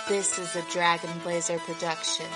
This is a Dragon Blazer production.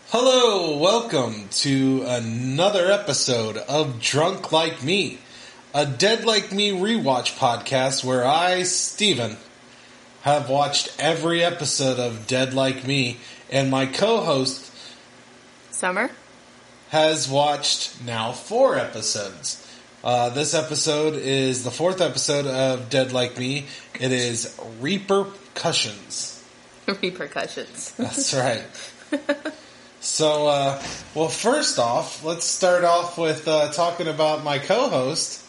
Hello, welcome to another episode of Drunk Like Me, a Dead Like Me rewatch podcast where I, Steven, have watched every episode of Dead Like Me, and my co-host, Summer, has watched now 4 episodes. This episode is the 4th episode of Dead Like Me. It is Reapercussions. Reapercussions. That's right. So, well, first off, let's start off with talking about my co-host.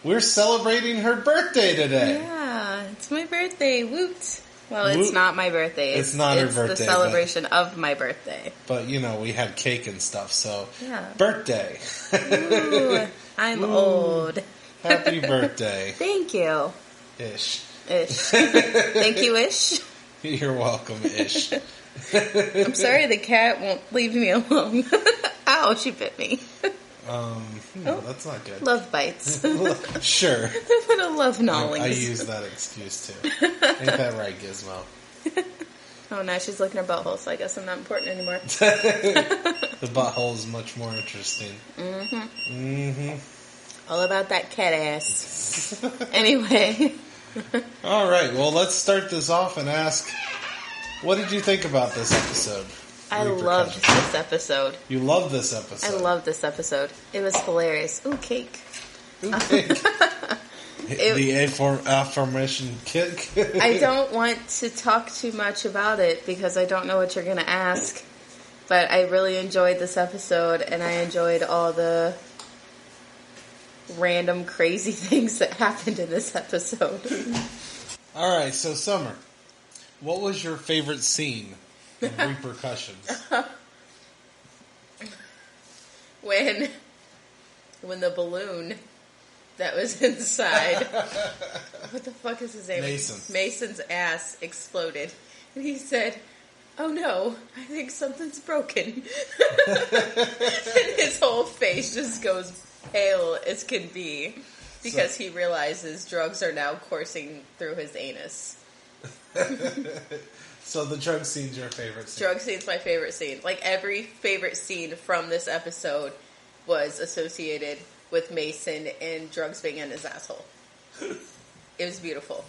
We're celebrating her birthday today. Yeah, it's my birthday. Woot. Well, it's Woot. Not my birthday. It's not her birthday. It's the celebration of my birthday. But, you know, we had cake and stuff, so Yeah. Birthday. Ooh, I'm old. Happy birthday. Thank you. Ish. Ish. Thank you, Ish. You're welcome, Ish. I'm sorry the cat won't leave me alone. Ow, she bit me. That's not good. Love bites. Sure. A little love gnawings. I use that excuse too. Ain't that right, Gizmo? Oh, now she's licking her butthole, so I guess I'm not important anymore. The butthole is much more interesting. All about that cat ass. Anyway. Alright, well, let's start this off and ask, what did you think about this episode? I loved this episode. You loved this episode? I loved this episode. It was hilarious. Ooh, cake. Ooh, cake. The aforementioned cake. I don't want to talk too much about it because I don't know what you're going to ask. But I really enjoyed this episode, and I enjoyed all the random crazy things that happened in this episode. Alright, so Summer, what was your favorite scene in Repercussions? When the balloon that was inside, what the fuck is his name? Mason's ass exploded. And he said, "Oh no, I think something's broken." And his whole face just goes pale as can be because he realizes drugs are now coursing through his anus. So the drug scene's your favorite scene? Drug scene's my favorite scene. Like, every favorite scene from this episode was associated with Mason and drugs being in his asshole. It was beautiful.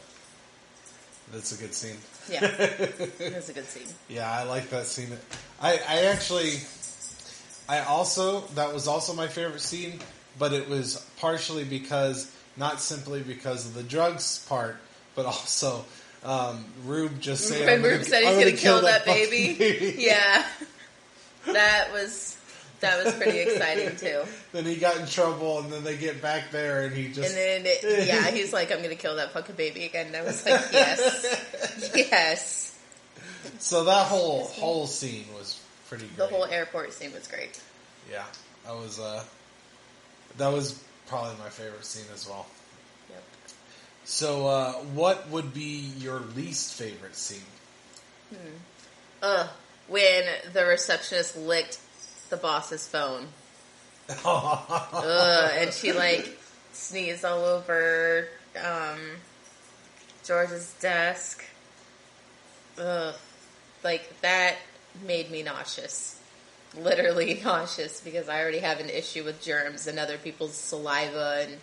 That's a good scene. Yeah, it was a good scene. Yeah, I like that scene. That was also my favorite scene, but it was partially because, not simply because of the drugs part, but also Rube just saying, when Rube said he's going to kill that baby. Yeah, that was pretty exciting too. Then he got in trouble, and then they get back there, and he just... And then, he's like, "I'm going to kill that fucking baby again." And I was like, yes. Yes. So that whole scene was pretty great. The whole airport scene was great. Yeah, that was probably my favorite scene as well. Yep. So, what would be your least favorite scene? When the receptionist licked the boss's phone. And she, sneezed all over George's desk. That made me nauseous. Literally nauseous, because I already have an issue with germs and other people's saliva and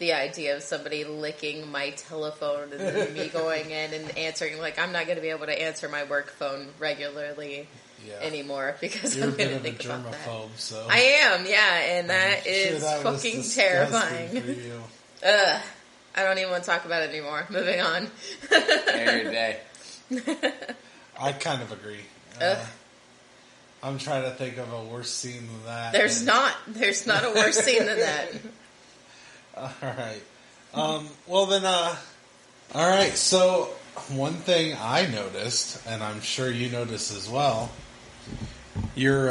the idea of somebody licking my telephone and then me going in and answering. Like, I'm not going to be able to answer my work phone regularly anymore because I'm going to think about that. So. I am, and that is fucking terrifying. For you. I don't even want to talk about it anymore. Moving on. Every day. I kind of agree. I'm trying to think of a worse scene than that. There's not a worse scene than that. All right. Well then, all right. So one thing I noticed, and I'm sure you noticed as well, your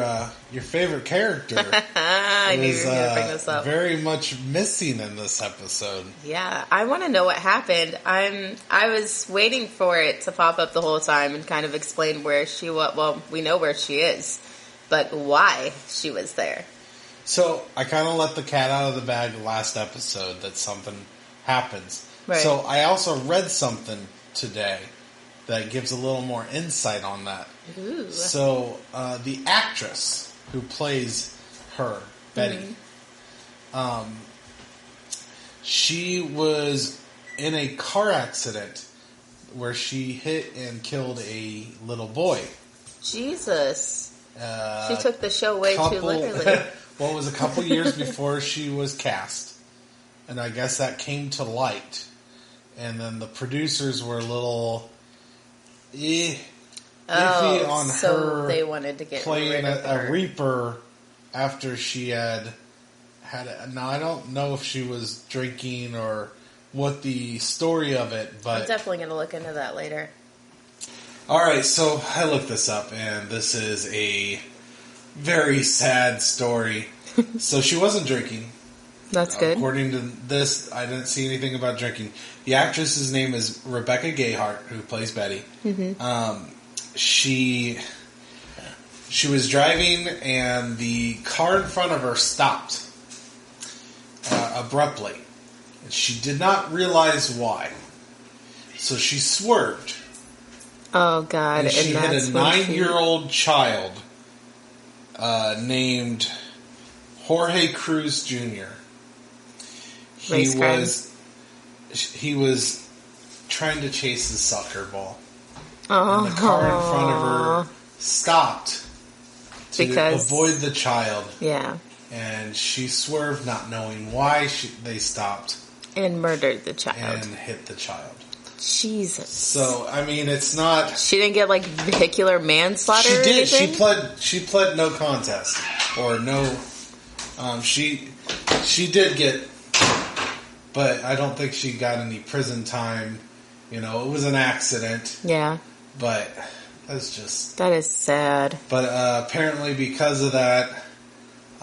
favorite character I knew you were going to bring this up. Very much missing in this episode. Yeah, I want to know what happened. I was waiting for it to pop up the whole time and kind of explain where she was. Well, we know where she is, but why she was there. So I kind of let the cat out of the bag last episode that something happens. Right. So I also read something today that gives a little more insight on that. Ooh. So the actress who plays her, Betty, she was in a car accident where she hit and killed a little boy. Jesus. She took the show way too literally. Well, it was a couple years before she was cast. And I guess that came to light. And then the producers were a little iffy on her they wanted to get playing rid of her. a Reaper after she had now, I don't know if she was drinking or what the story of it, but... I'm definitely going to look into that later. Alright, so I looked this up, and this is a very sad story. So she wasn't drinking. That's good. According to this, I didn't see anything about drinking. The actress's name is Rebecca Gayheart, who plays Betty. Mm-hmm. She was driving, and the car in front of her stopped abruptly. And she did not realize why. So she swerved. Oh, God. And she hit a 9-year-old child named Jorge Cruz Jr. He was trying to chase his soccer ball. And the car in front of her stopped to avoid the child. Yeah. And she swerved, not knowing why they stopped. And murdered the child. And hit the child. Jesus. So, I mean, it's not... She didn't get, like, vehicular manslaughter She or did. anything? She pled no contest. Or no... She did get... But I don't think she got any prison time. You know, it was an accident. Yeah. But that's just... That is sad. But apparently because of that...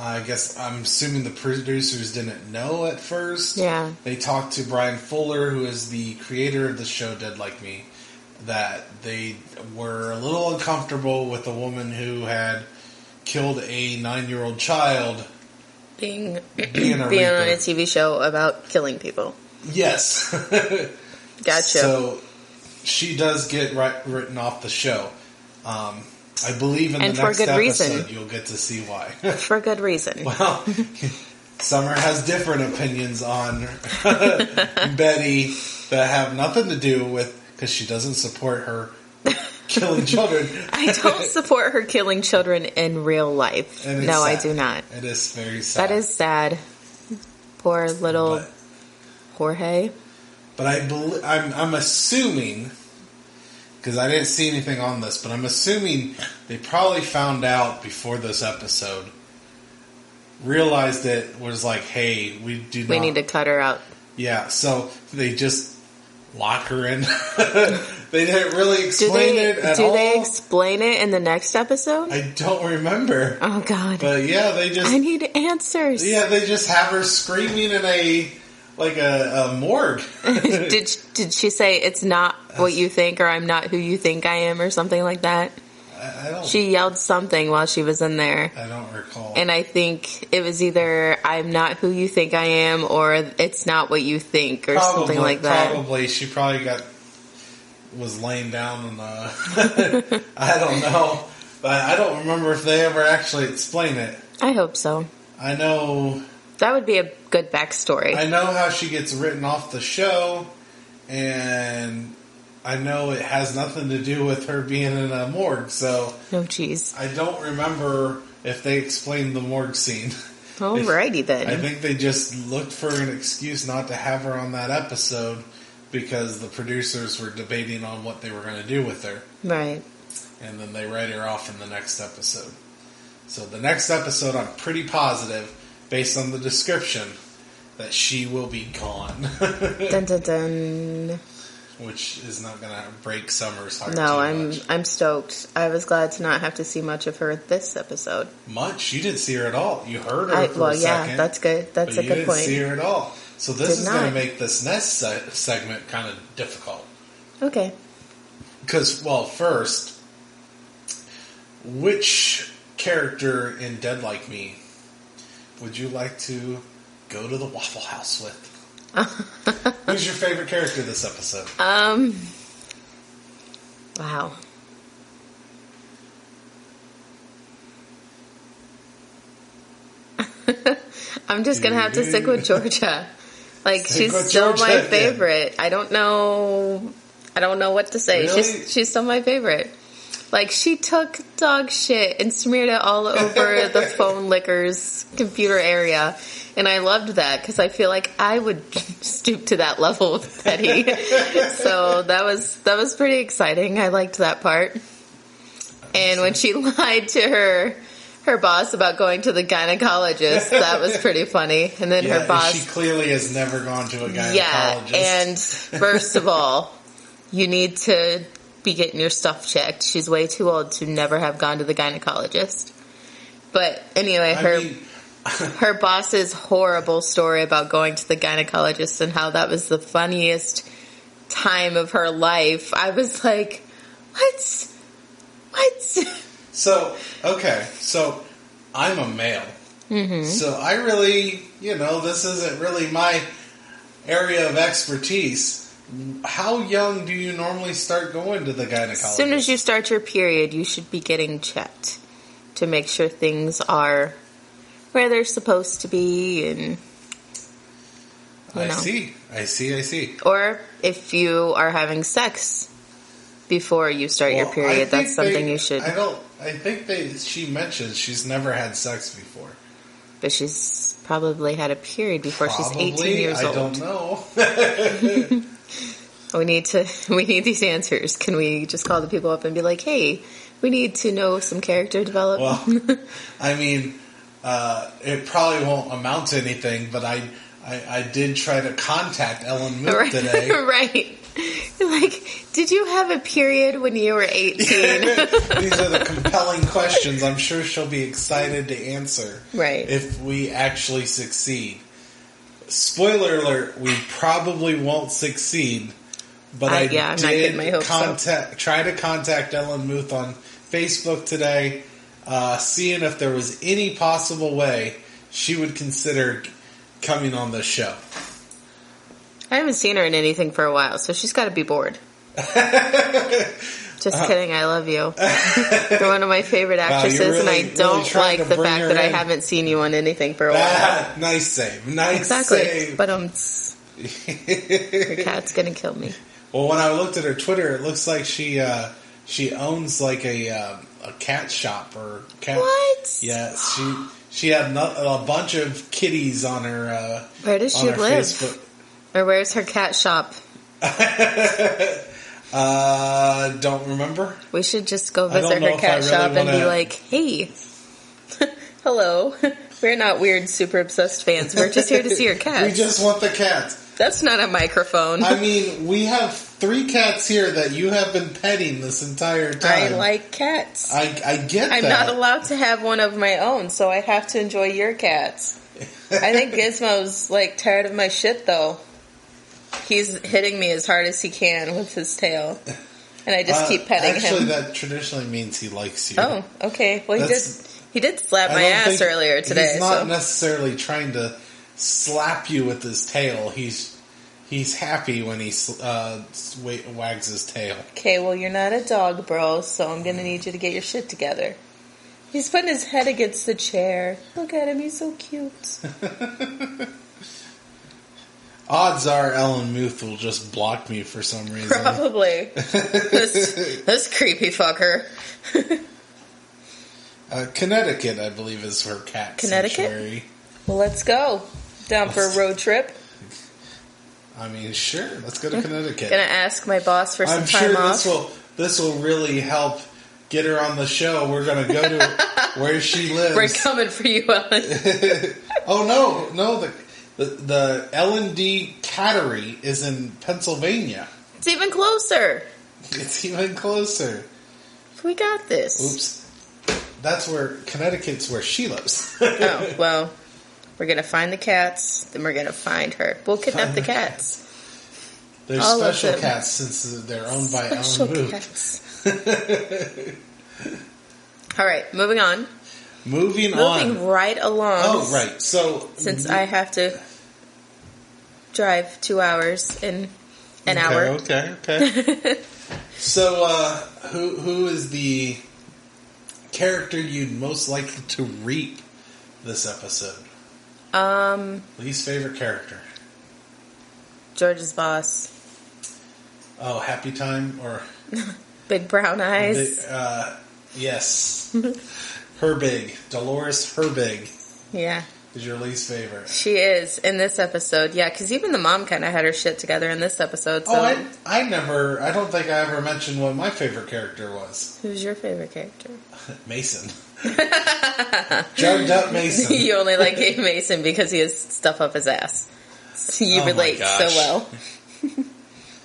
I guess I'm assuming the producers didn't know at first. Yeah. They talked to Brian Fuller, who is the creator of the show Dead Like Me, that they were a little uncomfortable with a woman who had killed a 9-year-old child being on a TV show about killing people. Yes. Gotcha. So she does get written off the show. I believe in the next episode you'll get to see why. For good reason. Well, Summer has different opinions on Betty that have nothing to do with, because she doesn't support her killing children. I don't support her killing children in real life. No, sad. I do not. It is very sad. That is sad. Poor little Jorge. But I'm assuming... Because I didn't see anything on this, but I'm assuming they probably found out before this episode, realized it was like, hey, we need to cut her out. Yeah, so they just lock her in. They didn't really explain it at all. Do they explain it in the next episode? I don't remember. Oh, God. But yeah, they just... I need answers. Yeah, they just have her screaming in a morgue. Did she say it's not what you think, or I'm not who you think I am, or something like that? I don't... She yelled something while she was in there. I don't recall. And I think it was either I'm not who you think I am, or it's not what you think, or something like that. Probably. She probably was laying down and I don't know. But I don't remember if they ever actually explain it. I hope so. I know... That would be a good backstory. I know how she gets written off the show, and I know it has nothing to do with her being in a morgue, so... No, jeez. I don't remember if they explained the morgue scene. Alrighty then. I think they just looked for an excuse not to have her on that episode because the producers were debating on what they were going to do with her. Right. And then they write her off in the next episode. So the next episode, I'm pretty positive, based on the description, that she will be gone. Dun dun dun. Which is not going to break Summer's heart. No, much. I'm stoked. I was glad to not have to see much of her this episode. Much? You didn't see her at all. You heard her for a second. Yeah, that's good. That's a good point. You didn't see her at all. So this is going to make this next segment kind of difficult. Okay. Because, well, first, which character in Dead Like Me would you like to go to the Waffle House with? Who's your favorite character this episode? Wow. I'm just gonna have to stick with Georgia. Like, she's still my favorite. Yeah. I don't know what to say. Really? She's still my favorite. Like, she took dog shit and smeared it all over the phone licker's computer area. And I loved that because I feel like I would stoop to that level with Betty. So that was pretty exciting. I liked that part. And when she lied to her boss about going to the gynecologist, that was pretty funny. And then her boss... she clearly has never gone to a gynecologist. Yeah, and first of all, you need to be getting your stuff checked. She's way too old to never have gone to the gynecologist. But anyway, her boss's horrible story about going to the gynecologist and how that was the funniest time of her life. I was like, what? So I'm a male. Mm-hmm. So I really, this isn't really my area of expertise. How young do you normally start going to the gynecologist? As soon as you start your period, you should be getting checked to make sure things are where they're supposed to be, and I see. Or if you are having sex before you start your period, that's something you should. I think she mentioned she's never had sex before, but she's probably had a period before she's 18 years old. I don't know. We need these answers. Can we just call the people up and be like, hey, we need to know some character development? Well, I mean, it probably won't amount to anything, but I did try to contact Ellen Mook today. Right. Like, did you have a period when you were 18? These are the compelling questions I'm sure she'll be excited to answer. Right. If we actually succeed. Spoiler alert, we probably won't succeed. But I did try to contact Ellen Muth on Facebook today, seeing if there was any possible way she would consider coming on the show. I haven't seen her in anything for a while, so she's got to be bored. Just kidding, I love you. You're one of my favorite actresses, really, and I don't like the fact that I haven't seen you on anything for a while. Nice save. Nice exactly. save. But your cat's going to kill me. Well, when I looked at her Twitter, it looks like she owns like a cat shop or cat. What? Yeah, she had a bunch of kitties on her. Where does she live? Facebook. Or where's her cat shop? Don't remember. We should just go visit her cat shop and be like, hey, hello. We're not weird, super obsessed fans. We're just here to see your cats. We just want the cats. That's not a microphone. I mean, we have 3 cats here that you have been petting this entire time. I like cats. I get I'm that. not allowed to have one of my own, so I have to enjoy your cats. I think Gizmo's, tired of my shit, though. He's hitting me as hard as he can with his tail. And I just keep petting him. Actually, that traditionally means he likes you. Oh, okay. Well, he did slap my ass earlier today. He's not necessarily trying to slap you with his tail. He's happy when he wags his tail. Okay, well, you're not a dog, bro, so I'm going to need you to get your shit together. He's putting his head against the chair. Look at him, he's so cute. Odds are Ellen Muth will just block me for some reason. Probably. this creepy fucker. Connecticut, I believe, is her cat sanctuary. Well, let's go. Down for a road trip. I mean, sure. Let's go to Connecticut. Gonna ask my boss for some time off. I'm sure this will really help get her on the show. We're gonna go to where she lives. We're coming for you, Ellen. Oh no! The L&D Cattery is in Pennsylvania. It's even closer. It's even closer. We got this. Oops. That's where Connecticut's where she lives. Oh well. We're going to find the cats, then we're going to find her. We'll kidnap the cats. They're all special cats since they're owned by Ellen Muth. Cats. All right, moving on. Moving right along. Oh, right. So since I have to drive 2 hours in an hour. Okay. So, who is the character you'd most likely to reap this episode? Least favorite character? George's boss. Oh, Happy Time or Big Brown Eyes? Yes. Herbig. Dolores Herbig. Yeah. Is your least favorite. She is in this episode. Yeah, because even the mom kind of had her shit together in this episode. So. Oh, I don't think I ever mentioned what my favorite character was. Who's your favorite character? Mason. Jugged up Mason. You only like Mason because he has stuff up his ass. So you relate so well.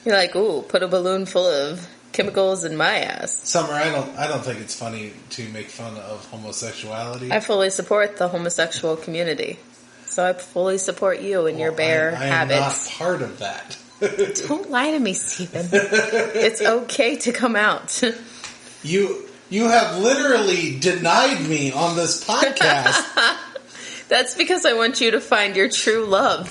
You're like, ooh, put a balloon full of chemicals in my ass. Summer, I don't think it's funny to make fun of homosexuality. I fully support the homosexual community. So I fully support you in your bear habits. I am not part of that. Don't lie to me, Stephen. It's okay to come out. You have literally denied me on this podcast. That's because I want you to find your true love,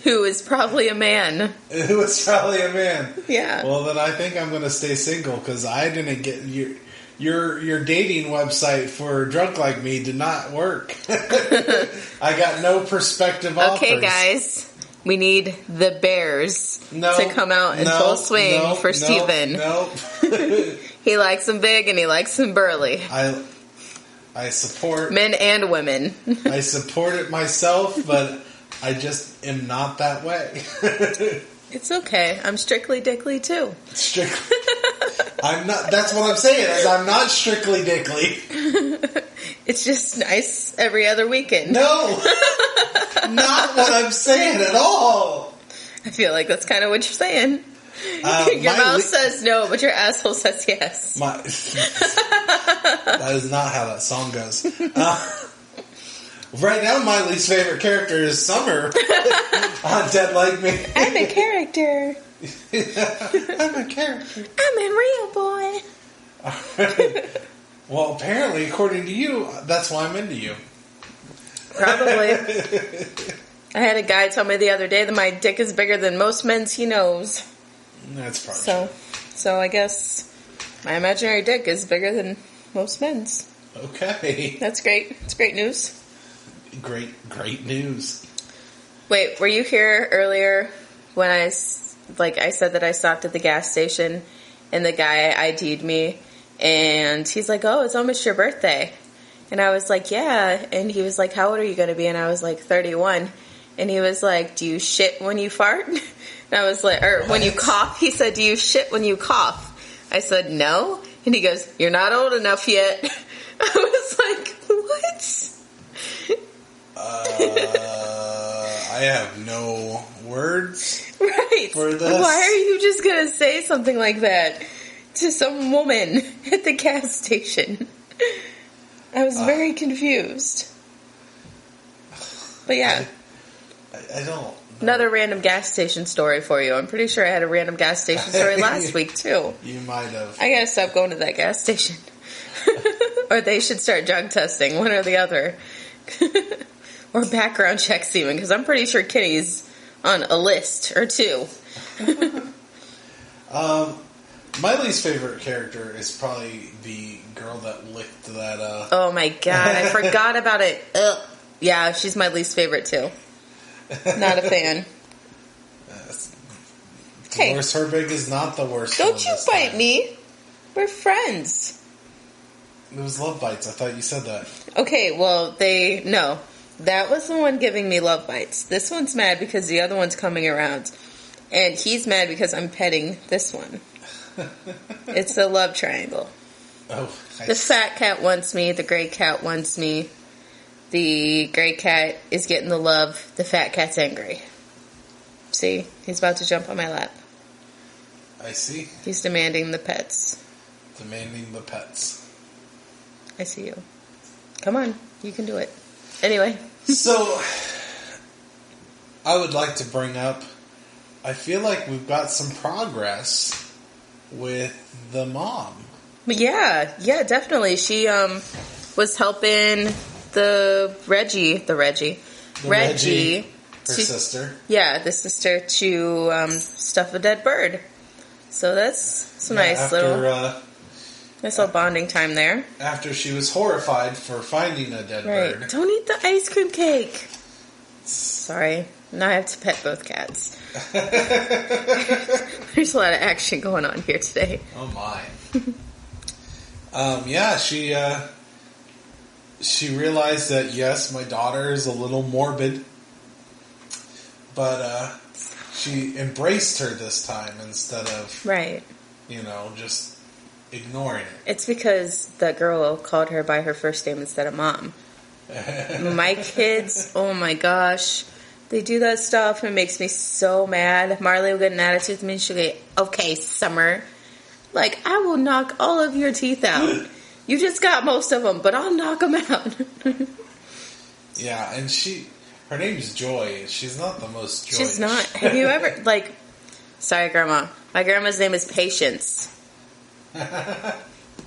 who is probably a man. Who is probably a man. Yeah. Well, then I think I'm going to stay single because I didn't get your dating website for Drunk Like Me did not work. I got no prospective offers. Okay, guys. We need the bears to come out in full swing for Stephen. Nope. He likes them big and he likes them burly. I support men and women. I support it myself, but I just am not that way. It's okay. I'm strictly dickly too. Strictly. I'm not. That's what I'm saying. Is I'm not strictly dickly. It's just nice every other weekend. No, not what I'm saying at all. I feel like that's kind of what you're saying. Your mouth says no, but your asshole says yes. That is not how that song goes. Right now, my least favorite character is Summer on Dead Like Me. I'm a character. I'm a character. I'm a real boy. Well, apparently, according to you, that's why I'm into you. Probably. I had a guy tell me the other day that my dick is bigger than most men's he knows. That's probably true. So I guess my imaginary dick is bigger than most men's. Okay. That's great. It's great news. Great news. Wait, were you here earlier when I said that I stopped at the gas station and the guy ID'd me and he's like, oh, it's almost your birthday. And I was like, yeah. And he was like, how old are you going to be? And I was like, 31. And he was like, do you shit when you fart? And I was like, or when you cough? He said, do you shit when you cough? I said, no. And he goes, you're not old enough yet. I was like, what? I have no words for this. Why are you just going to say something like that to some woman at the gas station? I was very confused. But yeah. I don't. Another random gas station story for you. I'm pretty sure I had a random gas station story last week, too. You might have. I gotta stop going to that gas station. Or they should start drug testing, one or the other. Or background checks even, because I'm pretty sure Kitty's on a list or two. My least favorite character is probably the girl that licked that, Oh my god, I forgot about it. Ugh. Yeah, she's my least favorite too. Not a fan. Dolores Herbig is not the worst. Don't you bite me. We're friends. It was love bites. I thought you said that. Okay, well, no. That was the one giving me love bites. This one's mad because the other one's coming around. And he's mad because I'm petting this one. It's a love triangle. Oh, the fat cat wants me. The gray cat wants me. The gray cat is getting the love. The fat cat's angry. See? He's about to jump on my lap. I see. He's demanding the pets. Demanding the pets. I see you. Come on. You can do it. Anyway. So, I would like to bring up, I feel like we've got some progress with the mom. Yeah, definitely. She was helping Reggie, her sister. Yeah, the sister to stuff a dead bird. So that's nice little bonding time there. After she was horrified for finding a dead bird. Don't eat the ice cream cake. Sorry. Now I have to pet both cats. There's a lot of action going on here today. Oh my. Yeah, she realized that, yes, my daughter is a little morbid, but she embraced her this time instead of, just ignoring it. It's because that girl called her by her first name instead of mom. My kids, oh my gosh, they do that stuff and it makes me so mad. Marley will get an attitude with me and she'll go, okay, Summer, like, I will knock all of your teeth out. You just got most of them, but I'll knock them out. Yeah, and her name's Joy. She's not the most joyous. She's not. Have you ever, sorry, Grandma. My grandma's name is Patience.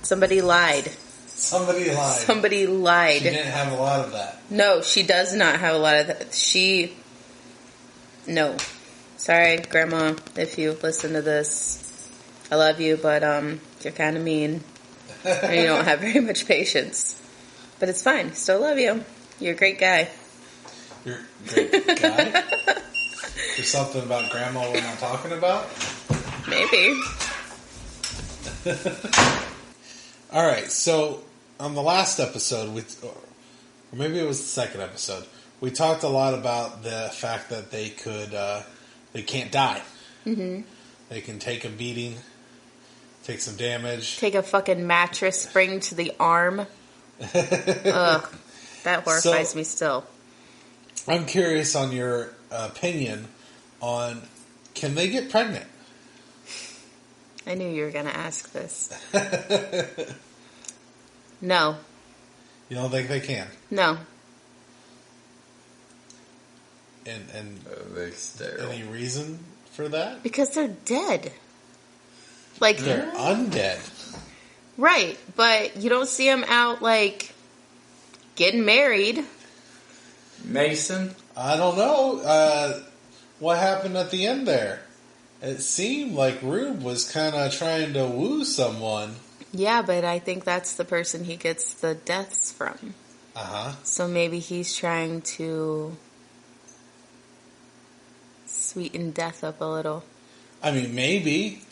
Somebody lied. Somebody lied. She didn't have a lot of that. No, she does not have a lot of that. No. Sorry, Grandma, if you listen to this. I love you, but you're kind of mean. And you don't have very much patience. But it's fine. Still love you. You're a great guy. You're a great guy? There's something about Grandma we're not talking about? Maybe. Alright, so on the last episode, or maybe it was the second episode, we talked a lot about the fact that they can't die. Mm-hmm. They can take a beating, take some damage. Take a fucking mattress spring to the arm. Ugh, that horrifies me still. I'm curious on your opinion on, can they get pregnant? I knew you were going to ask this. No. You don't think they can? No. And any reason for that? Because they're dead. Like, they're undead. Right, but you don't see them out, getting married. Mason? I don't know. What happened at the end there? It seemed like Rube was kind of trying to woo someone. Yeah, but I think that's the person he gets the deaths from. Uh-huh. So maybe he's trying to sweeten death up a little. I mean, maybe.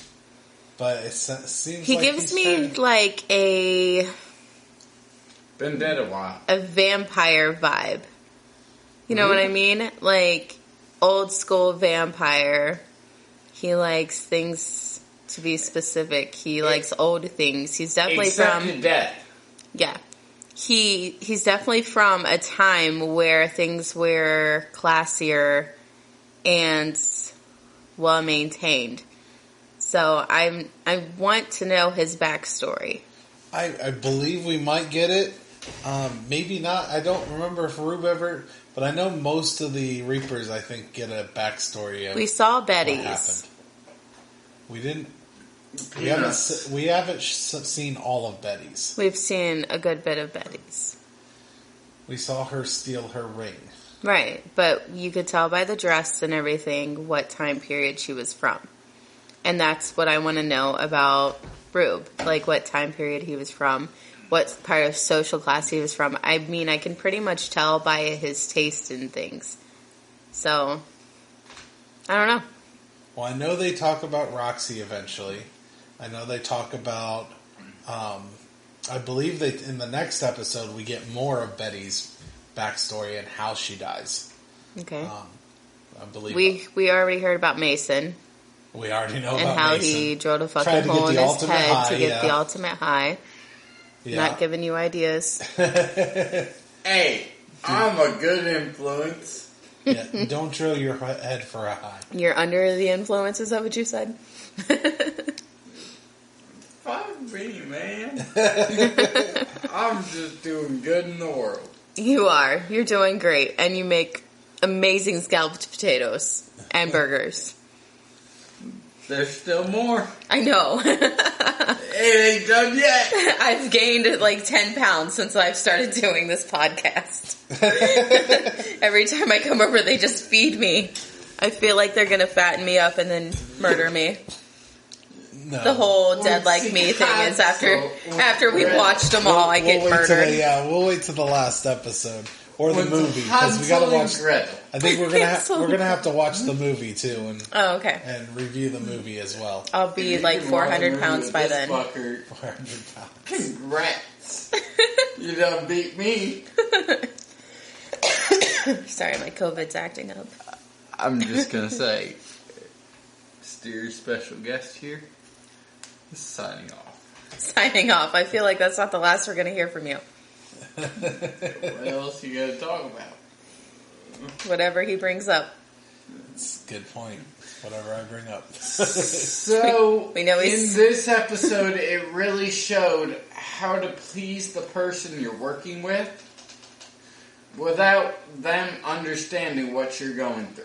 But it seems he gives me a... Been dead a while. A vampire vibe. You know what I mean? Old school vampire. He likes things to be specific. He likes old things. He's definitely from death. Yeah. He's definitely from a time where things were classier and well maintained. So I want to know his backstory. I believe we might get it. Maybe not. I don't remember if Rube ever, but I know most of the Reapers, I think, get a backstory of we saw Betty's. What happened. We didn't. We haven't seen all of Betty's. We've seen a good bit of Betty's. We saw her steal her ring. Right, but you could tell by the dress and everything what time period she was from. And that's what I want to know about Rube. Like, what time period he was from, what part of social class he was from. I mean, I can pretty much tell by his taste in things. So, I don't know. Well, I know they talk about Roxy eventually. I know they talk about, I believe in the next episode we get more of Betty's backstory and how she dies. Okay. I believe we already heard about Mason. We already know and about how Mason. He drilled a fucking hole in his head to get the ultimate high. Yeah. Not giving you ideas. Hey, I'm a good influence. Yeah, don't drill your head for a high. You're under the influence, is that what you said? Fuck me, man. I'm just doing good in the world. You are. You're doing great. And you make amazing scalloped potatoes and burgers. There's still more. I know. It ain't done yet. I've gained like 10 pounds since I've started doing this podcast. Every time I come over, they just feed me. I feel like they're going to fatten me up and then murder me. No. The whole Dead Like Me thing is after we've watched them all, I get murdered. We'll wait till the last episode. Or the movie, because we gotta watch. I think we're gonna have to watch the movie too, and review the movie as well. I'll be like 400 pounds by then. 400 pounds. Congrats! You done beat me. Sorry, my COVID's acting up. I'm just gonna say, Steer's special guest here is signing off. Signing off. I feel like that's not the last we're gonna hear from you. What else you gotta talk about? Whatever he brings up. That's a good point. Whatever I bring up. So, we know in this episode, it really showed how to please the person you're working with without them understanding what you're going through.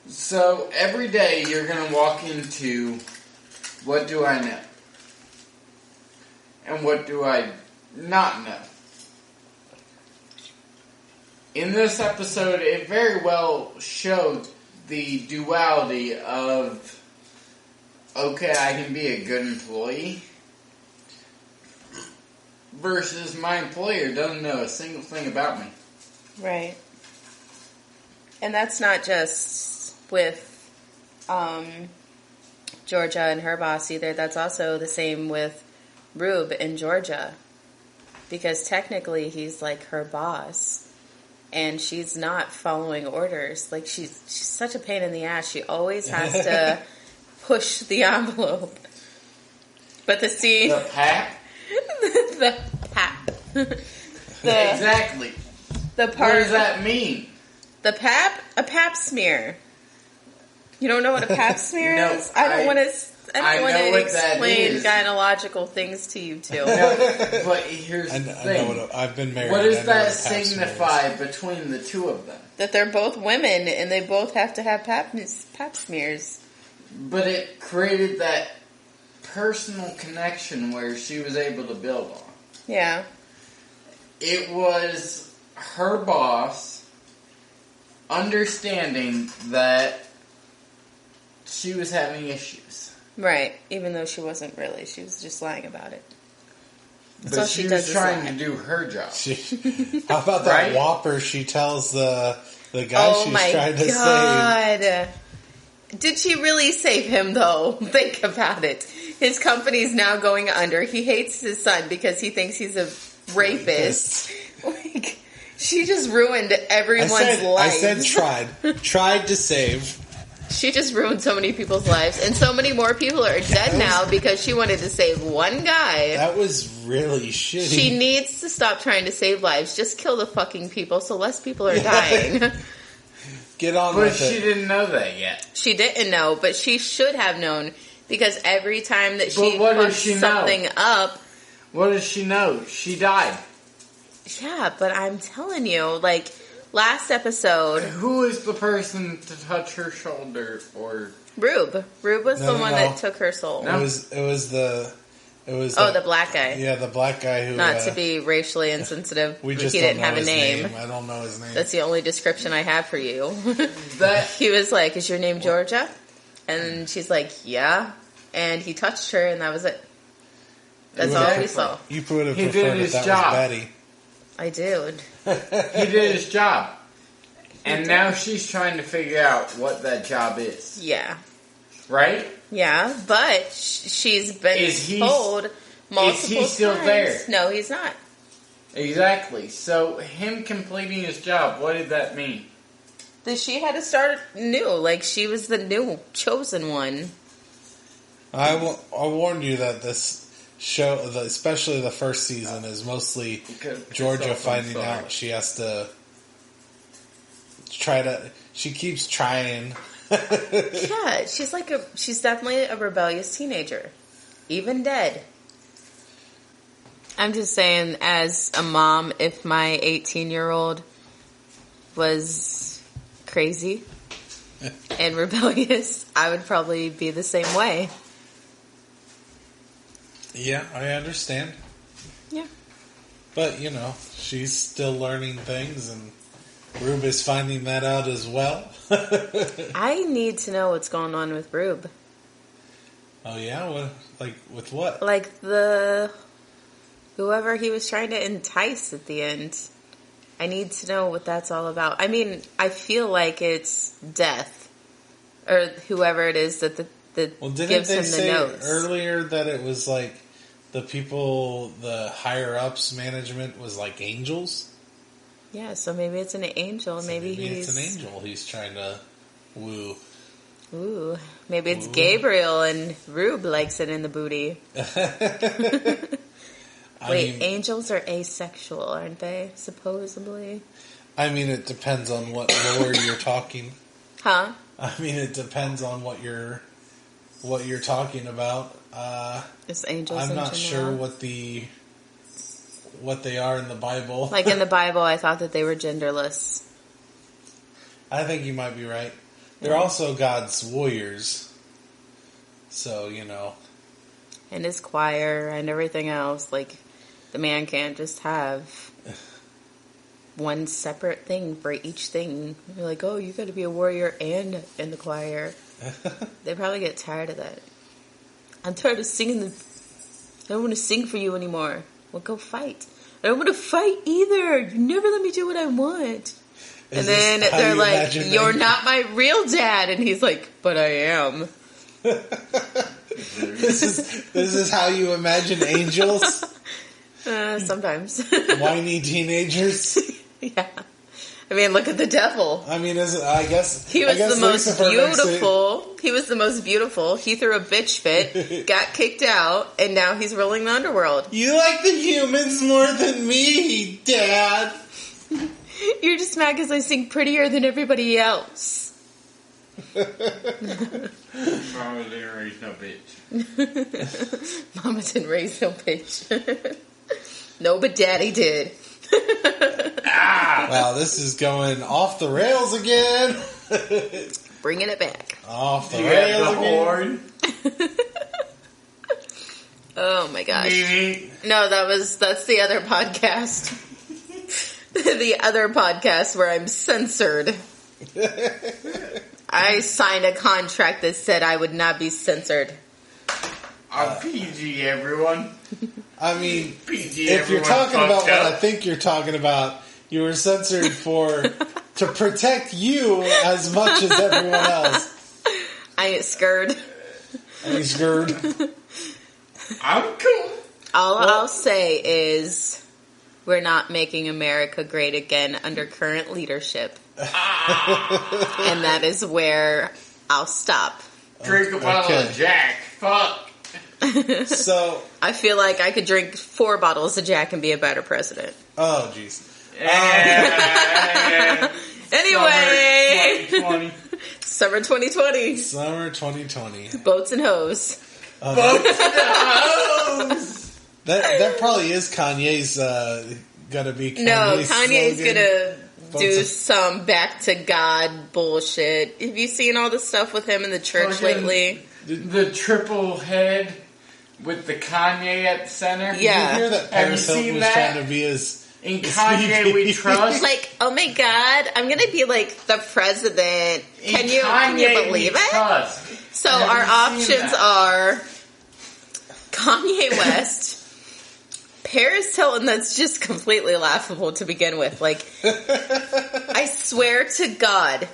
So, every day you're gonna walk into, what do I know? And what do I not know? In this episode, it very well showed the duality of, okay, I can be a good employee, versus my employer doesn't know a single thing about me. Right. And that's not just with Georgia and her boss either. That's also the same with Rube and Georgia. Because technically he's like her boss. And she's not following orders. Like, she's such a pain in the ass. She always has to push the envelope. But the scene... The pap? The pap. Exactly. The part, what does that mean? The pap? A pap smear. You don't know what a pap smear is? I don't want to explain gynecological things to you two. No, but here's the thing. I've been married. What does that signify between the two of them? That they're both women and they both have to have pap smears. But it created that personal connection where she was able to build on. Yeah. It was her boss understanding that she was having issues. Right, even though she wasn't really. She was just lying about it. That's but she was trying to do her job. How about that Whopper she tells the guy she's trying to save? Did she really save him, though? Think about it. His company's now going under. He hates his son because he thinks he's a rapist. Like, she just ruined everyone's life. I said tried to save. She just ruined so many people's lives, and so many more people are dead now because she wanted to save one guy. That was really shitty. She needs to stop trying to save lives. Just kill the fucking people so less people are dying. Get on with it. But she didn't know that yet. She didn't know, but she should have known because every time that she fucks something up... What does she know? She died. Yeah, but I'm telling you, like... Last episode... Who is the person to touch her shoulder or... Rube. Rube was the one that took her soul. No. It was the black guy. Yeah, the black guy who... Not to be racially insensitive. He didn't have a name. I don't know his name. That's the only description I have for you. He was like, is your name Georgia? And she's like, yeah. And he touched her, and that was it. That's all we saw. You would have preferred that was Betty. I did. He did his job. And now she's trying to figure out what that job is. Yeah. Right? Yeah, but she's been told multiple times. Is he still there? No, he's not. Exactly. So him completing his job, what did that mean? That she had to start new. Like, she was the new chosen one. I warned you that this show, especially the first season, is mostly Georgia finding out she has to she keeps trying. Yeah, she's definitely a rebellious teenager. Even dead. I'm just saying, as a mom, if my 18-year-old was crazy and rebellious, I would probably be the same way. Yeah, I understand. Yeah. But, she's still learning things, and Rube is finding that out as well. I need to know what's going on with Rube. Oh, yeah? With what? Like whoever he was trying to entice at the end. I need to know what that's all about. I mean, I feel like it's Death, or whoever it is that gives him the notes. Earlier that it was like the people, the higher ups management was like angels? Yeah, so maybe it's an angel. So maybe it's an angel he's trying to woo. Ooh, maybe it's Gabriel and Rube likes it in the booty. Wait, angels are asexual, aren't they? Supposedly. I mean, it depends on what lore you're talking. Huh? I mean, it depends on what you're talking about. It's angels. I'm not sure what they are in the Bible. Like in the Bible, I thought that they were genderless. I think you might be right. They're also God's warriors. So, And his choir and everything else. Like, the man can't just have one separate thing for each thing. You're like, oh, you got to be a warrior and in the choir. They probably get tired of that. I'm tired of singing. I don't want to sing for you anymore. Well, go fight. I don't want to fight either. You never let me do what I want. And then they're like, you're not my real dad. And he's like, but I am. This is how you imagine angels? Sometimes. Whiny teenagers? Yeah. I mean, look at the devil. I mean, I guess he was the most beautiful. He was the most beautiful. He threw a bitch fit, got kicked out, and now he's ruling the underworld. You like the humans more than me, Dad. You're just mad because I sing prettier than everybody else. Mama didn't raise no bitch. Mama didn't raise no bitch. No, but Daddy did. Wow, this is going off the rails again. Bringing it back. Off the rails again. Oh my gosh. No, that's the other podcast. The other podcast where I'm censored. I signed a contract that said I would not be censored. I'm PG, everyone. I mean, PG, if you're talking about what I think you're talking about, you were censored to protect you as much as everyone else. I ain't scared. I'm cool. I'll say is we're not making America great again under current leadership. And that is where I'll stop. Drink a bottle of Jack. Fuck. So I feel like I could drink 4 bottles of Jack and be a better president. Oh, jeez. Anyway, Summer 2020. Summer 2020. Boats and hoes. Boats and hoes. That probably is Kanye's gonna be. Kanye's gonna do some back to God bullshit. Have you seen all the stuff with him in the church lately? The triple head with the Kanye at the center. Yeah. Did you hear that Paris Hilton was trying to be his... In Kanye we trust. Like, oh my God, I'm gonna be like the president. Can you believe it? Trust. So our options are Kanye West, Paris Hilton. That's just completely laughable to begin with. Like, I swear to God,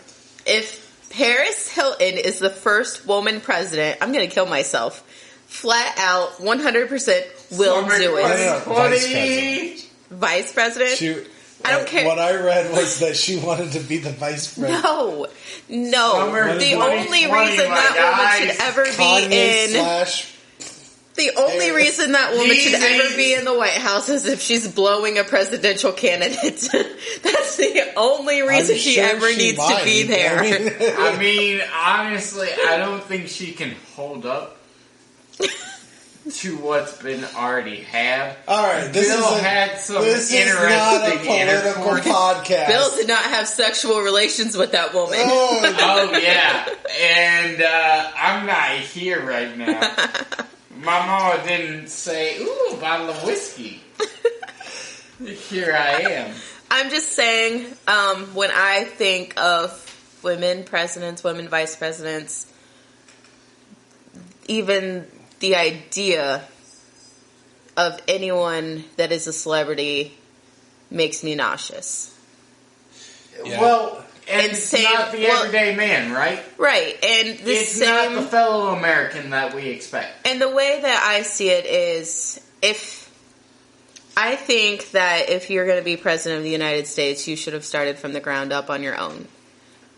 if Paris Hilton is the first woman president, I'm going to kill myself. Flat out, 100% will do it. Vice president? I don't care. What I read was that she wanted to be the vice president. No. The only reason that woman should ever be in... The only reason that woman should ever be in the White House is if she's blowing a presidential candidate. That's the only reason she ever needs to be there. I mean, honestly, I don't think she can hold up to what's been already had. All right, this is not a political podcast. Bill did not have sexual relations with that woman. Oh yeah, and I'm not here right now. My mama didn't say, "Ooh, a bottle of whiskey." Here I am. I'm just saying, when I think of women presidents, women vice presidents, even the idea of anyone that is a celebrity makes me nauseous. Yeah. Well, and it's not the everyday man, right? Right, and it's not the fellow American that we expect. And the way that I see it is, I think that if you're going to be president of the United States, you should have started from the ground up on your own.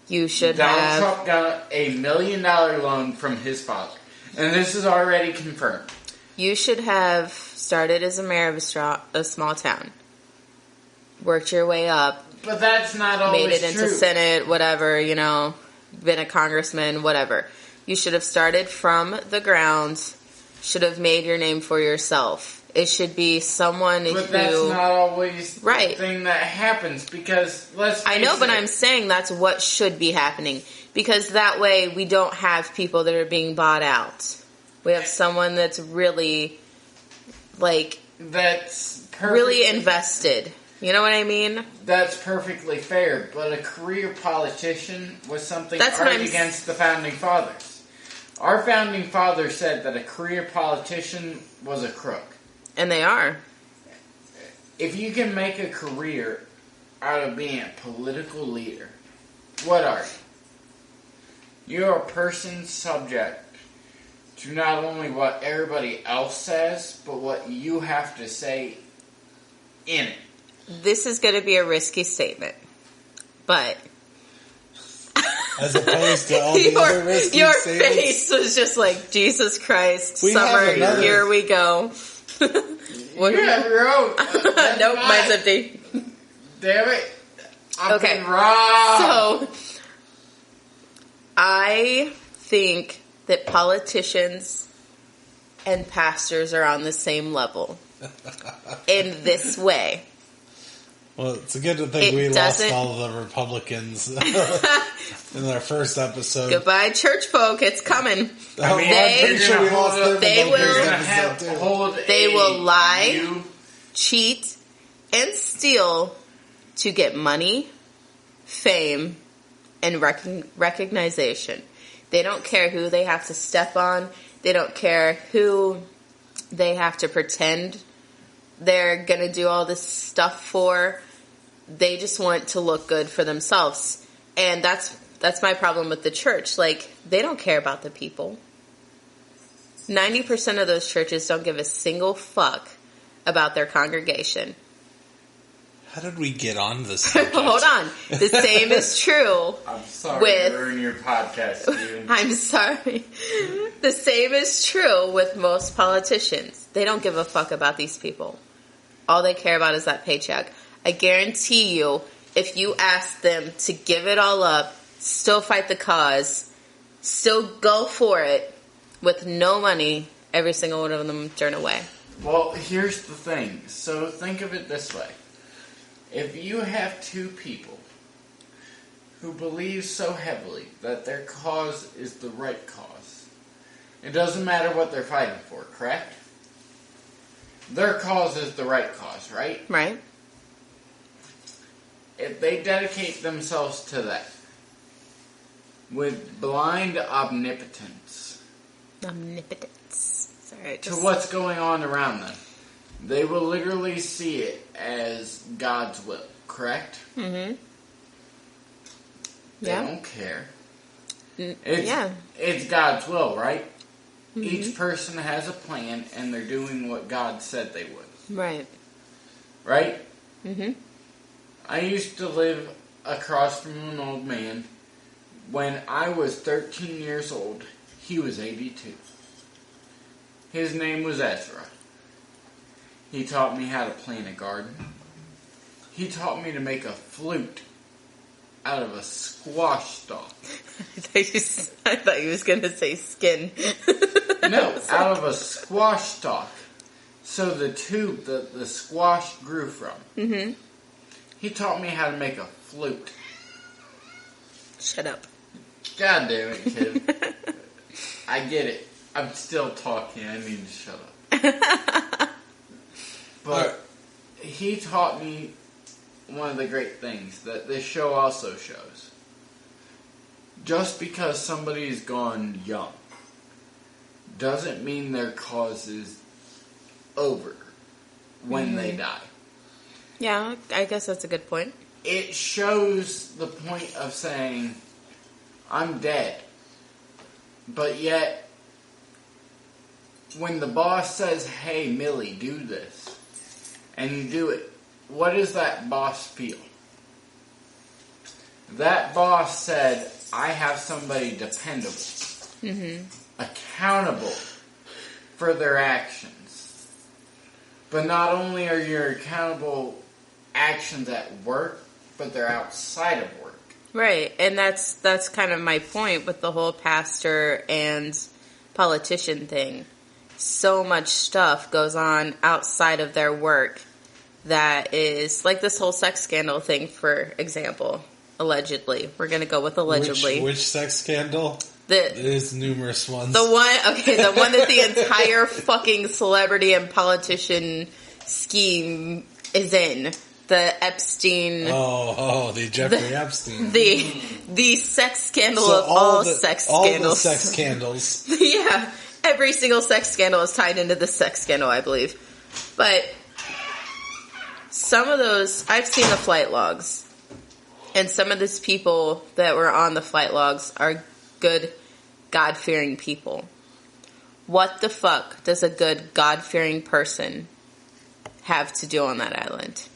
You should Donald Trump got $1 million loan from his father. And this is already confirmed. You should have started as a mayor of a small town. Worked your way up. But that's not always true. Made it into Senate, whatever, been a congressman, whatever. You should have started from the ground. Should have made your name for yourself. It should be someone who... But that's not always the thing that happens, because let's face I know, but I'm saying that's what should be happening. Because that way we don't have people that are being bought out. We have someone that's really, really invested. You know what I mean? That's perfectly fair, but a career politician was something argued against the Founding Fathers. Our Founding Fathers said that a career politician was a crook. And they are. If you can make a career out of being a political leader, what are you? You're a person subject to not only what everybody else says, but what you have to say in it. This is going to be a risky statement, but... As opposed to all the other risky your statements. Your face was just like, Jesus Christ, summer, here we go. What you have your own. Nope, mine's empty. Damn it. Okay. Wrong. So... I think that politicians and pastors are on the same level in this way. Well, it's a good thing we lost all the Republicans in our first episode. Goodbye, church folk. It's coming. I'm pretty sure we lost them. They will lie, cheat, and steal to get money, fame, and recognition. They don't care who they have to step on. They don't care who they have to pretend they're going to do all this stuff for. They just want to look good for themselves. And that's my problem with the church. They don't care about the people. 90% of those churches don't give a single fuck about their congregation. How did we get on this subject? Hold on. The same is true. I'm sorry to ruin your podcast, Steven. I'm sorry. The same is true with most politicians. They don't give a fuck about these people. All they care about is that paycheck. I guarantee you, if you ask them to give it all up, still fight the cause, still go for it, with no money, every single one of them turn away. Well, here's the thing. So think of it this way. If you have two people who believe so heavily that their cause is the right cause, it doesn't matter what they're fighting for, correct? Their cause is the right cause, right? Right. If they dedicate themselves to that, with blind omnipotence. Sorry. To what's going on around them. They will literally see it as God's will, correct? Mm-hmm. They don't care. It's God's will, right? Mm-hmm. Each person has a plan, and they're doing what God said they would. Right? Mm-hmm. I used to live across from an old man. When I was 13 years old, he was 82. His name was Ezra. He taught me how to plant a garden. He taught me to make a flute out of a squash stalk. I thought you was going to say skin. No, out of a squash stalk. So the tube that the squash grew from. Mm-hmm. He taught me how to make a flute. Shut up. God damn it, kid. I get it. I'm still talking. I need to shut up. But he taught me one of the great things that this show also shows. Just because somebody's gone young doesn't mean their cause is over when they die. Yeah, I guess that's a good point. It shows the point of saying, I'm dead. But yet, when the boss says, hey, Millie, do this, and you do it, what does that boss feel? That boss said, I have somebody dependable, accountable for their actions. But not only are your accountable actions at work, but they're outside of work. Right, and that's kind of my point with the whole pastor and politician thing. So much stuff goes on outside of their work that is, like this whole sex scandal thing, for example. Allegedly. We're going to go with allegedly. Which sex scandal? There's numerous ones. The one that the entire fucking celebrity and politician scheme is in. The Epstein. The Jeffrey Epstein. The sex scandal of all sex scandals. All the sex scandals. Yeah. Every single sex scandal is tied into the sex scandal, I believe. But some of those, I've seen the flight logs. And some of these people that were on the flight logs are good, God-fearing people. What the fuck does a good, God-fearing person have to do on that island?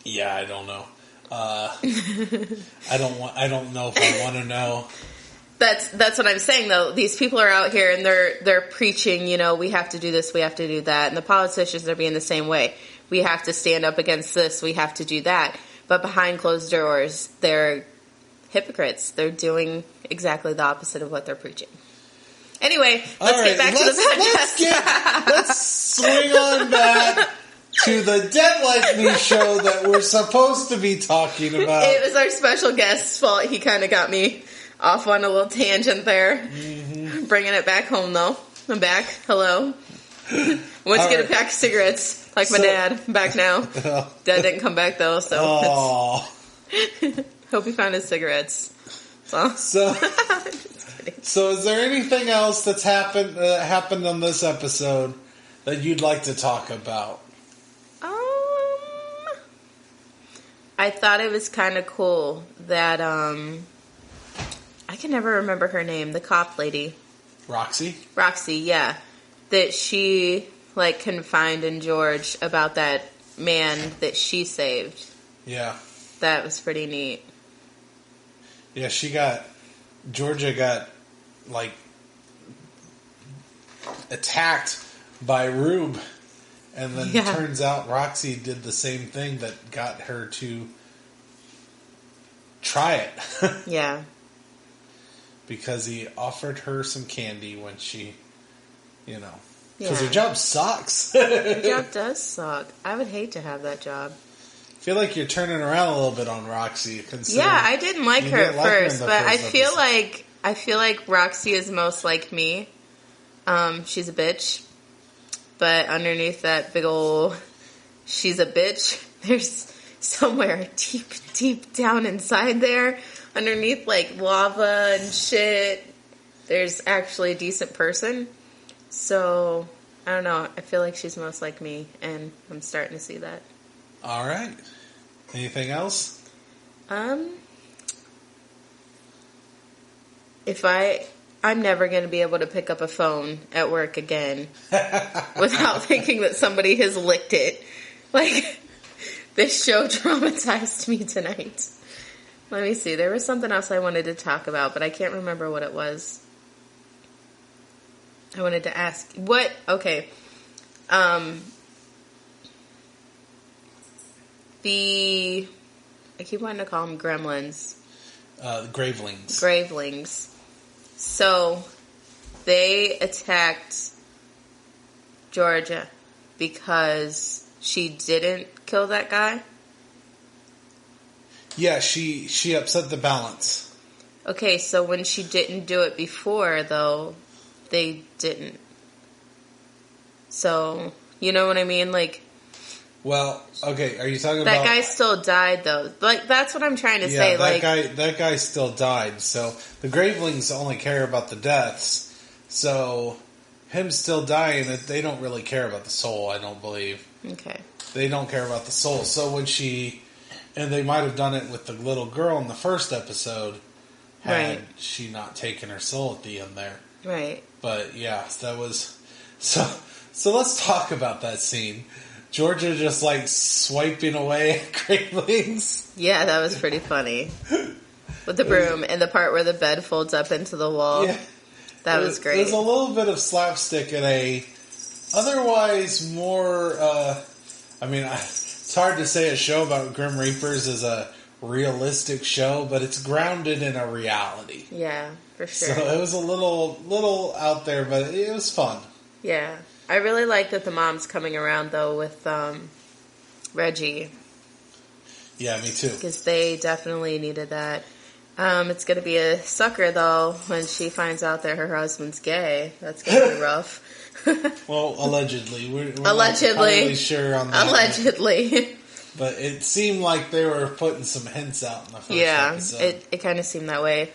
Yeah, I don't know. I don't know if I want to know. That's what I'm saying, though. These people are out here and they're preaching, we have to do this, we have to do that. And the politicians are being the same way. We have to stand up against this, we have to do that. But behind closed doors, they're hypocrites. They're doing exactly the opposite of what they're preaching. Anyway, let's get back to the podcast. Let's swing on back to the Dead Like Me show that we're supposed to be talking about. It was our special guest's fault. He kind of got me off on a little tangent there. Mm-hmm. Bringing it back home, though. I'm back. Hello. Let's get a pack of cigarettes. Like my dad. I'm back now. Dad didn't come back, though, so... Hope he found his cigarettes. So is there anything else that's happened on this episode that you'd like to talk about? I thought it was kind of cool that, I can never remember her name, the cop lady. Roxy, yeah. That she, confided in George about that man that she saved. Yeah. That was pretty neat. Yeah, Georgia got, attacked by Rube. And then it turns out Roxy did the same thing that got her to try it. Yeah. Because he offered her some candy when she, because her job sucks. Her job does suck. I would hate to have that job. I feel like you're turning around a little bit on Roxy. Yeah, I didn't like her at first, but I feel like Roxy is most like me. She's a bitch. But underneath that big ol' she's a bitch, there's somewhere deep, deep down inside there underneath like lava and shit, there's actually a decent person. So, I don't know. I feel like she's most like me, and I'm starting to see that. All right. Anything else? I'm never going to be able to pick up a phone at work again without thinking that somebody has licked it. Like, this show traumatized me tonight. Let me see. There was something else I wanted to talk about, but I can't remember what it was. I wanted to ask. What? Okay. I keep wanting to call them gremlins. Gravelings. Gravelings. So, they attacked Georgia because she didn't kill that guy? Yeah, she upset the balance. Okay, so when she didn't do it before, though, they didn't. So, you know what I mean? Like... Well, okay, are you talking about... That guy still died, though. Like, that's what I'm trying to say. That guy still died. So, the Gravelings only care about the deaths. So, him still dying, they don't really care about the soul, I don't believe. Okay. They don't care about the soul. So, when she... And they might have done it with the little girl in the first episode, had she not taken her soul at the end there. Right. But, yeah, that was... So let's talk about that scene. Georgia just, like, swiping away at Gravelings. Yeah, that was pretty funny. With the broom and the part where the bed folds up into the wall. Yeah. That was great. There's a little bit of slapstick in a otherwise more, it's hard to say a show about Grim Reapers is a realistic show, but it's grounded in a reality. Yeah, for sure. So it was a little out there, but it was fun. Yeah. I really like that the mom's coming around, though, with Reggie. Yeah, me too. Because they definitely needed that. It's going to be a sucker, though, when she finds out that her husband's gay. That's going to be rough. Well, allegedly. We're allegedly. not entirely sure on that. Allegedly. But it seemed like they were putting some hints out in the first episode. It kind of seemed that way.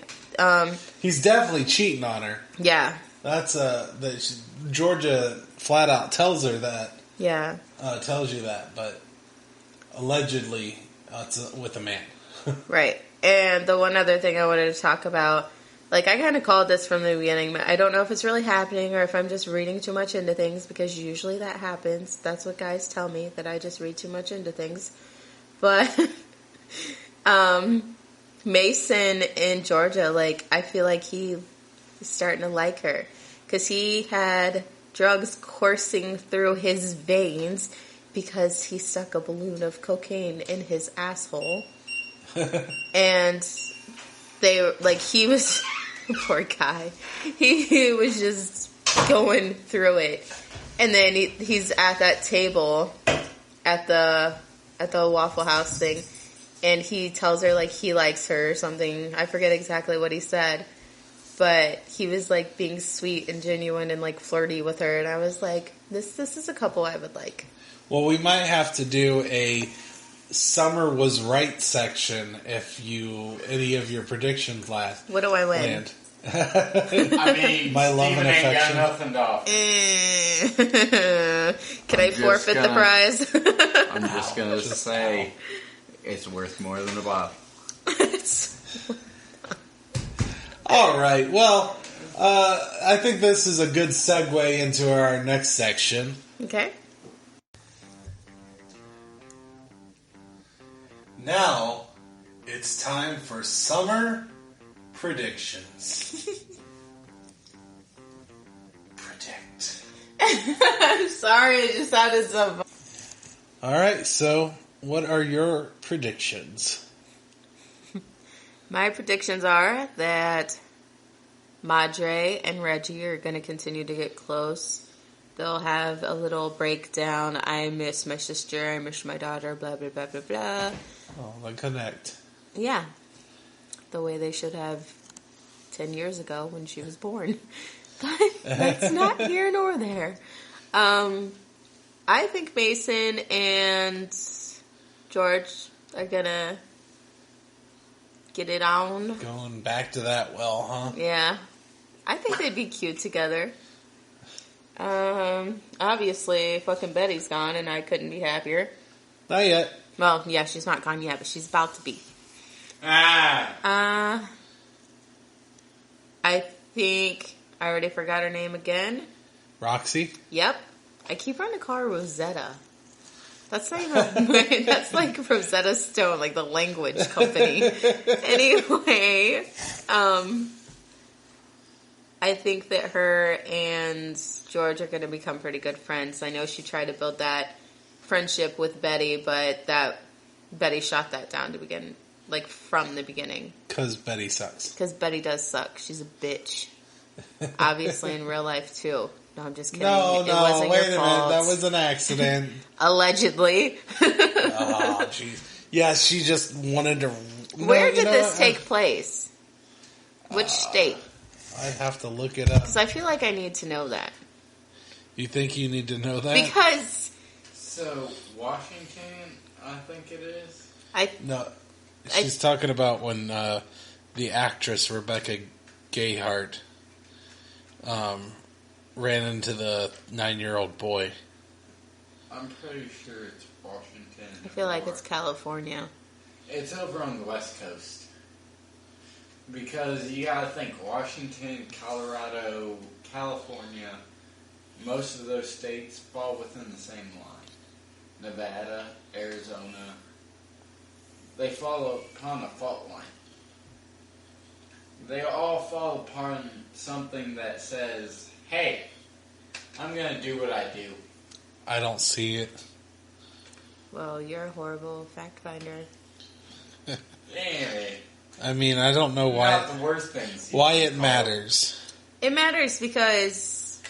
He's definitely cheating on her. Yeah. That's Georgia flat out tells her that. Yeah. Tells you that, but allegedly it's with a man. Right. And the one other thing I wanted to talk about, like, I kind of called this from the beginning, but I don't know if it's really happening or if I'm just reading too much into things, because usually that happens. That's what guys tell me, that I just read too much into things. But Mason in Georgia, like, I feel like he is starting to like her, because he had drugs coursing through his veins because he stuck a balloon of cocaine in his asshole. And he was, poor guy, he was just going through it. And then he's at that table at the Waffle House thing, and he tells her, like, he likes her or something. I forget exactly what he said, but he was, like, being sweet and genuine and, like, flirty with her, and I was like, this is a couple I would like. Well, we might have to do a Summer was right section if any of your predictions last. What do I win? Land. I mean, my love and affection. Got nothing to offer. Can I forfeit the prize? I'm just gonna say it's worth more than a bottle. All right. Well, I think this is a good segue into our next section. Okay. Now, it's time for summer predictions. Predict. I'm sorry, it just sounded so fun. Alright, so what are your predictions? My predictions are that Madre and Reggie are going to continue to get close. They'll have a little breakdown. I miss my sister, I miss my daughter, blah, blah, blah, blah, blah. Oh, they connect. Yeah. The way they should have 10 years ago when she was born. But that's not here nor there. I think Mason and George are gonna get it on. Going back to that well, huh? Yeah. I think they'd be cute together. Obviously, fucking Betty's gone, and I couldn't be happier. Not yet. Well, yeah, she's not gone yet, but she's about to be. I think I already forgot her name again. Roxy? Yep. I keep wanting to call her Rosetta. That's not even, that's like Rosetta Stone, like the language company. Anyway, I think that her and George are going to become pretty good friends. I know she tried to build that friendship with Betty, but Betty shot that down to begin, like from the beginning. Because Betty sucks. Because Betty does suck. She's a bitch. Obviously in real life too. No, I'm just kidding. No, wait a minute. That was an accident. Allegedly. Oh, jeez. Yeah, she just wanted to... Where did this take place? Which state? I'd have to look it up. Because I feel like I need to know that. You think you need to know that? Because... So, Washington, I think it is? No, she's talking about when the actress Rebecca Gayheart ran into the 9-year-old boy. I'm pretty sure it's Washington. I feel like it's California. It's over on the West Coast. Because you gotta think, Washington, Colorado, California, most of those states fall within the same line. Nevada, Arizona, they fall upon a fault line. They all fall upon something that says, hey, I'm going to do what I do. I don't see it. Well, you're a horrible fact finder. Anyway. I mean, I don't know why. Not the worst things. Why it matters. It matters because,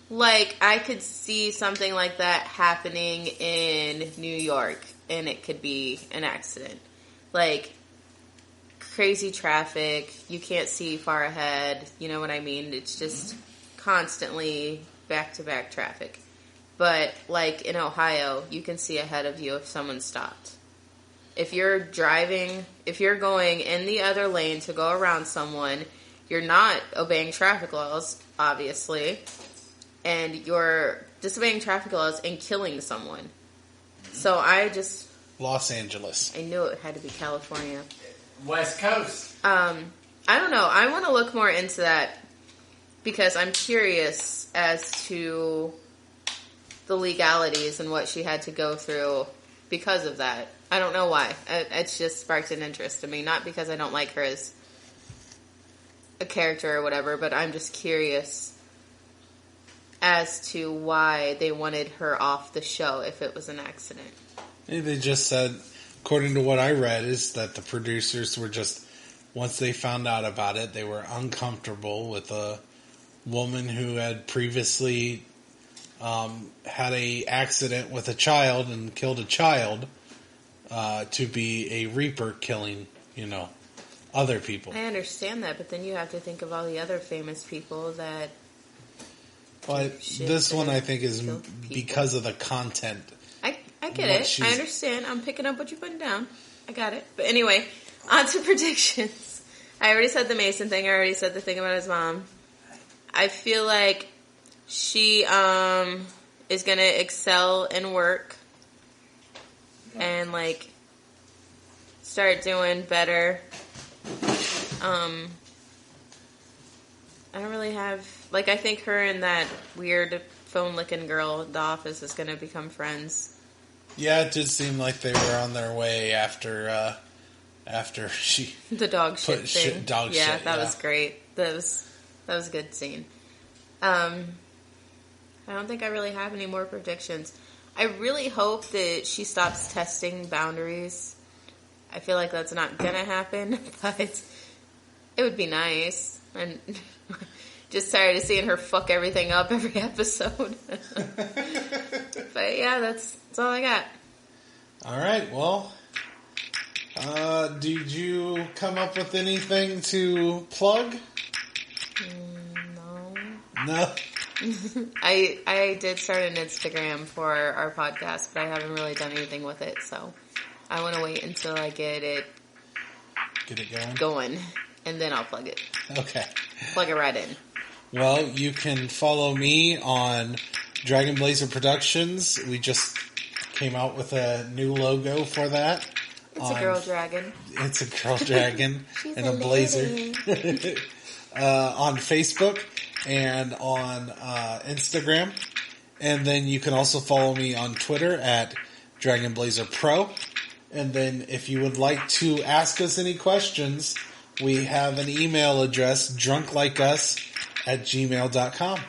like, I could see something like that happening in New York, and it could be an accident. Like, crazy traffic, you can't see far ahead, you know what I mean? It's just constantly back-to-back traffic. But, like, in Ohio, you can see ahead of you if someone stopped. If you're driving, if you're going in the other lane to go around someone, you're not obeying traffic laws, obviously, and you're disobeying traffic laws and killing someone. So I just... Los Angeles. I knew it had to be California. West Coast. I don't know. I want to look more into that because I'm curious as to the legalities and what she had to go through because of that. I don't know why. It's just sparked an interest in me. Not because I don't like her as a character or whatever, but I'm just curious as to why they wanted her off the show if it was an accident. They just said, according to what I read, is that the producers were just, once they found out about it, they were uncomfortable with a woman who had previously had a accident with a child and killed a child to be a Reaper killing, other people. I understand that, but then you have to think of all the other famous people that... But this one, I think, is because of the content. I get it. I understand. I'm picking up what you're putting down. I got it. But anyway, on to predictions. I already said the Mason thing. I already said the thing about his mom. I feel like she is going to excel in work and, like, start doing better. I don't really have... Like, I think her and that weird phone-licking girl at the office is going to become friends. Yeah, it did seem like they were on their way after she... The dog shit thing. Yeah, that was great. That was a good scene. I don't think I really have any more predictions. I really hope that she stops testing boundaries. I feel like that's not going to happen, but it would be nice. And... Just tired of seeing her fuck everything up every episode. But yeah, that's all I got. All right, well, did you come up with anything to plug? No? I did start an Instagram for our podcast, but I haven't really done anything with it, so I want to wait until I get it going, and then I'll plug it. Okay. Plug it right in. Well, you can follow me on Dragon Blazer Productions. We just came out with a new logo for that. It's a girl dragon. It's a girl dragon and a blazer. On Facebook and on Instagram. And then you can also follow me on Twitter at Dragon Blazer Pro. And then if you would like to ask us any questions, we have an email address, drunklikeus@gmail.com.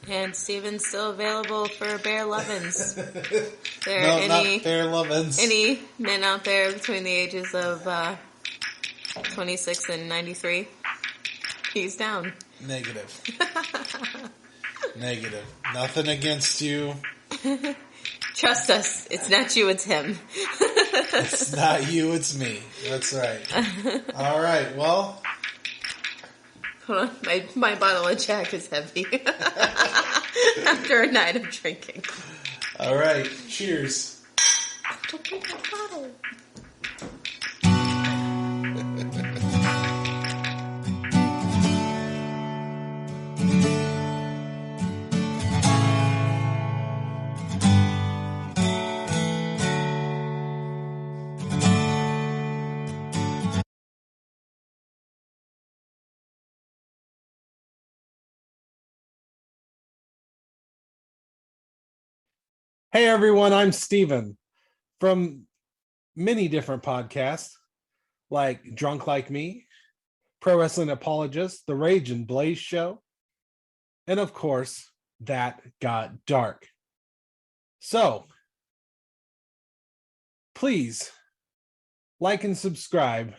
And Steven's still available for Bear Lovin's. Not Bear Lovin's. Any men out there between the ages of 26 and 93? He's down. Negative. Negative. Nothing against you. Trust us. It's not you, it's him. It's not you, it's me. That's right. All right, well. Hold on. My bottle of Jack is heavy. After a night of drinking. All right. Cheers. Don't drink my bottle. Hey everyone, I'm Steven from many different podcasts like Drunk Like Me, Pro Wrestling Apologist, The Rage and Blaze Show, and of course, That Got Dark. So, please like and subscribe